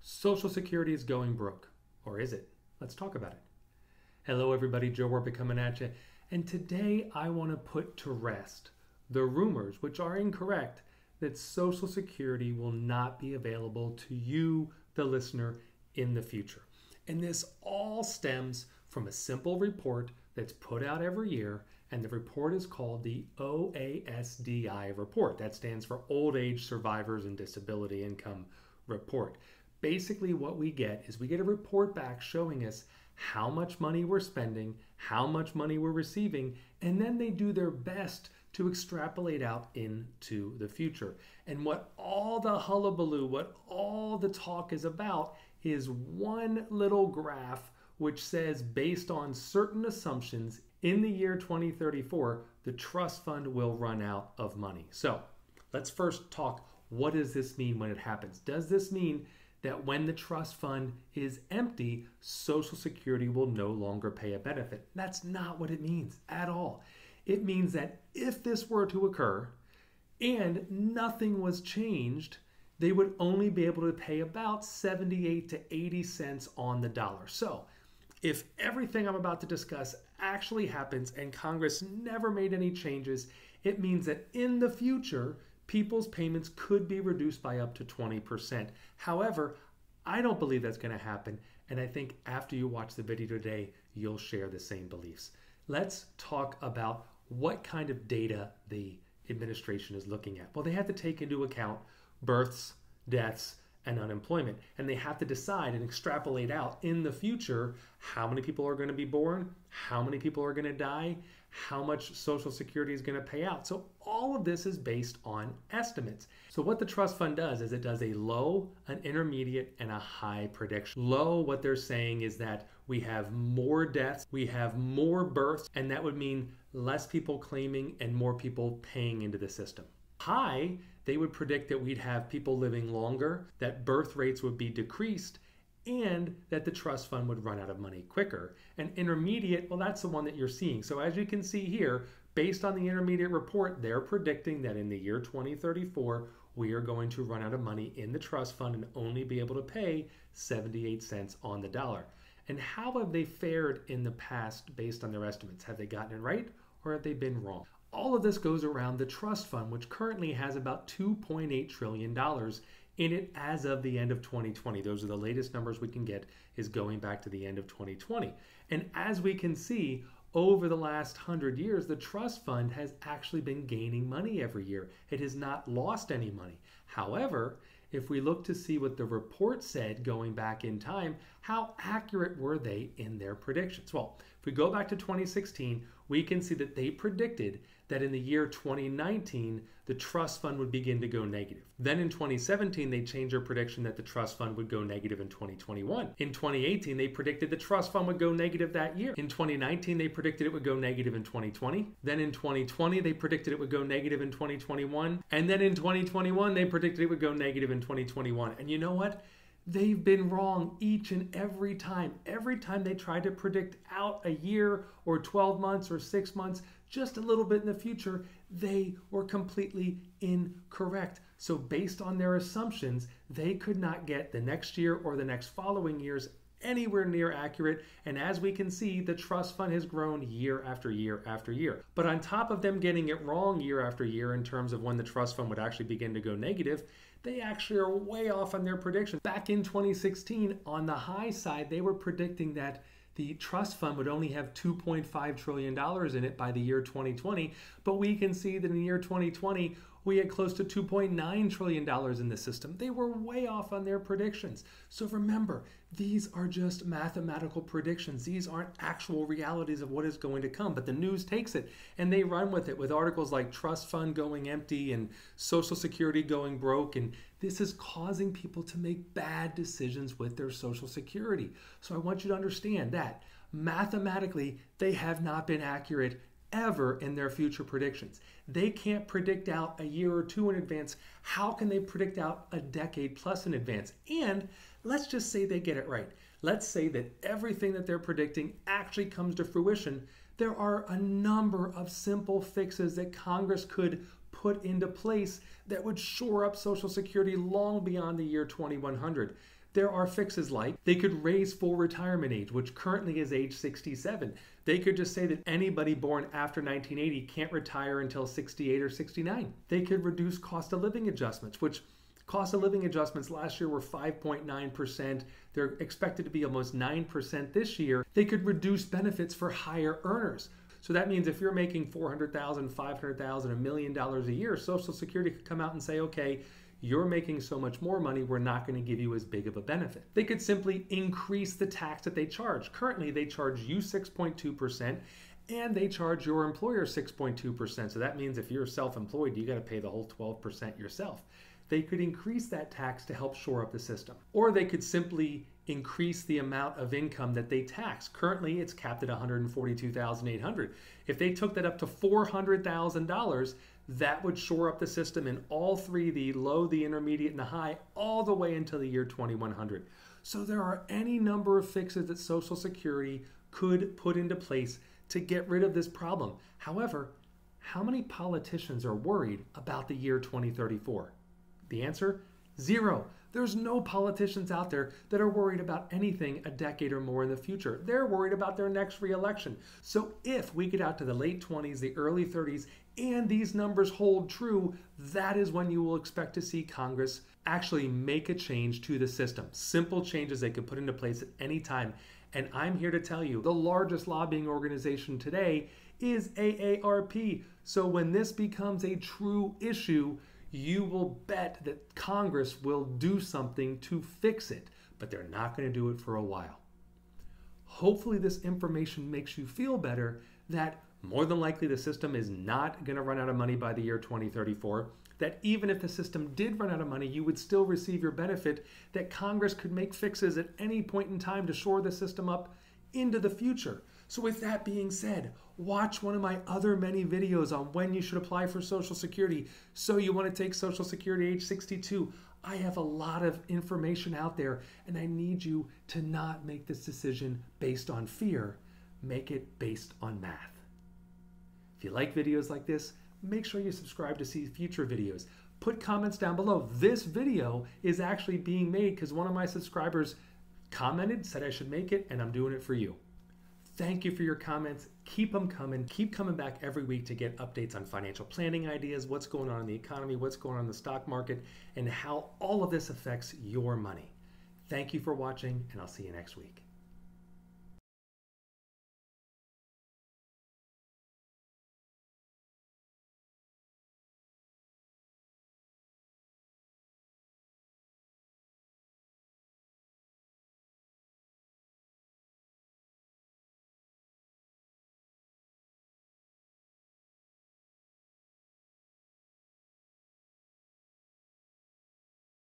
Social Security is going broke. Or is it? Let's talk about it. Hello everybody, Joe Warbeck coming at you. And today I want to put to rest the rumors, which are incorrect, that Social Security will not be available to you, the listener, in the future. And this all stems from a simple report that's put out every year, and the report is called the OASDI report. That stands for Old Age Survivors and Disability Income Report. Basically what we get is we get a report back showing us how much money we're spending, how much money we're receiving, and then they do their best to extrapolate out into the future. And what all the hullabaloo, what all the talk is about is one little graph which says based on certain assumptions in the year 2034, the trust fund will run out of money. So let's first talk, what does this mean when it happens? Does this mean that when the trust fund is empty, Social Security will no longer pay a benefit? That's not what it means at all. It means that if this were to occur and nothing was changed, they would only be able to pay about 78 to 80 cents on the dollar. So if everything I'm about to discuss actually happens and Congress never made any changes, it means that in the future, people's payments could be reduced by up to 20%. However, I don't believe that's going to happen, and I think after you watch the video today, you'll share the same beliefs. Let's talk about what kind of data the administration is looking at. Well, they have to take into account births, deaths, and unemployment, and they have to decide and extrapolate out in the future how many people are going to be born, how many people are going to die, how much Social Security is going to pay out. So all of this is based on estimates. So what the trust fund does is it does a low, an intermediate, and a high prediction. Low, what they're saying is that we have more deaths, we have more births, and that would mean less people claiming and more people paying into the system. High, they would predict that we'd have people living longer, that birth rates would be decreased, and that the trust fund would run out of money quicker. And intermediate, well, that's the one that you're seeing. So as you can see here, based on the intermediate report, they're predicting that in the year 2034, we are going to run out of money in the trust fund and only be able to pay 78 cents on the dollar. And how have they fared in the past based on their estimates? Have they gotten it right or have they been wrong? All of this goes around the trust fund, which currently has about $2.8 trillion in it as of the end of 2020. Those are the latest numbers we can get, is going back to the end of 2020. And as we can see, over the last 100 years, the trust fund has actually been gaining money every year. It has not lost any money. However, if we look to see what the report said going back in time, how accurate were they in their predictions? Well, if we go back to 2016, we can see that they predicted that in the year 2019, the trust fund would begin to go negative. Then in 2017, they changed their prediction that the trust fund would go negative in 2021. In 2018, they predicted the trust fund would go negative that year. In 2019, they predicted it would go negative in 2020. Then in 2020, they predicted it would go negative in 2021. And then in 2021, they predicted it would go negative in 2021. And you know what? They've been wrong each and every time. Every time they tried to predict out a year or 12 months or 6 months, just a little bit in the future, they were completely incorrect. So based on their assumptions, they could not get the next year or the next following years anywhere near accurate. And as we can see, the trust fund has grown year after year after year. But on top of them getting it wrong year after year in terms of when the trust fund would actually begin to go negative, they actually are way off on their predictions. Back in 2016, on the high side, they were predicting that the trust fund would only have $2.5 trillion in it by the year 2020. But we can see that in the year 2020, we had close to $2.9 trillion in the system. They were way off on their predictions. So remember, these are just mathematical predictions. These aren't actual realities of what is going to come. But the news takes it and they run with it with articles like trust fund going empty and Social Security going broke. And this is causing people to make bad decisions with their Social Security. So I want you to understand that mathematically, they have not been accurate ever in their future predictions. They can't predict out a year or two in advance. How can they predict out a decade plus in advance? And let's just say they get it right. Let's say that everything that they're predicting actually comes to fruition. There are a number of simple fixes that Congress could put put into place that would shore up Social Security long beyond the year 2100. There are fixes like they could raise full retirement age, which currently is age 67. They could just say that anybody born after 1980 can't retire until 68 or 69. They could reduce cost of living adjustments, which cost of living adjustments last year were 5.9%. They're expected to be almost 9% this year. They could reduce benefits for higher earners. So that means if you're making $400,000, $500,000, $1 million a year, Social Security could come out and say, okay, you're making so much more money, we're not going to give you as big of a benefit. They could simply increase the tax that they charge. Currently, they charge you 6.2% and they charge your employer 6.2%. So that means if you're self-employed, you got to pay the whole 12% yourself. They could increase that tax to help shore up the system. Or they could simply increase the amount of income that they tax. Currently, it's capped at $142,800. If they took that up to $400,000, that would shore up the system in all three, the low, the intermediate, and the high, all the way until the year 2100. So there are any number of fixes that Social Security could put into place to get rid of this problem. However, how many politicians are worried about the year 2034? The answer? Zero. There's no politicians out there that are worried about anything a decade or more in the future. They're worried about their next re-election. So if we get out to the late 20s, the early 30s, and these numbers hold true, that is when you will expect to see Congress actually make a change to the system. Simple changes they could put into place at any time. And I'm here to tell you, the largest lobbying organization today is AARP. So when this becomes a true issue, you will bet that Congress will do something to fix it, but they're not going to do it for a while. Hopefully this information makes you feel better that more than likely the system is not going to run out of money by the year 2034, that even if the system did run out of money, you would still receive your benefit, that Congress could make fixes at any point in time to shore the system up into the future. So with that being said, watch one of my other many videos on when you should apply for Social Security. So you want to take Social Security age 62. I have a lot of information out there, and I need you to not make this decision based on fear. Make it based on math. If you like videos like this, make sure you subscribe to see future videos. Put comments down below. This video is actually being made because one of my subscribers commented, said I should make it, and I'm doing it for you. Thank you for your comments. Keep them coming. Keep coming back every week to get updates on financial planning ideas, what's going on in the economy, what's going on in the stock market, and how all of this affects your money. Thank you for watching, and I'll see you next week.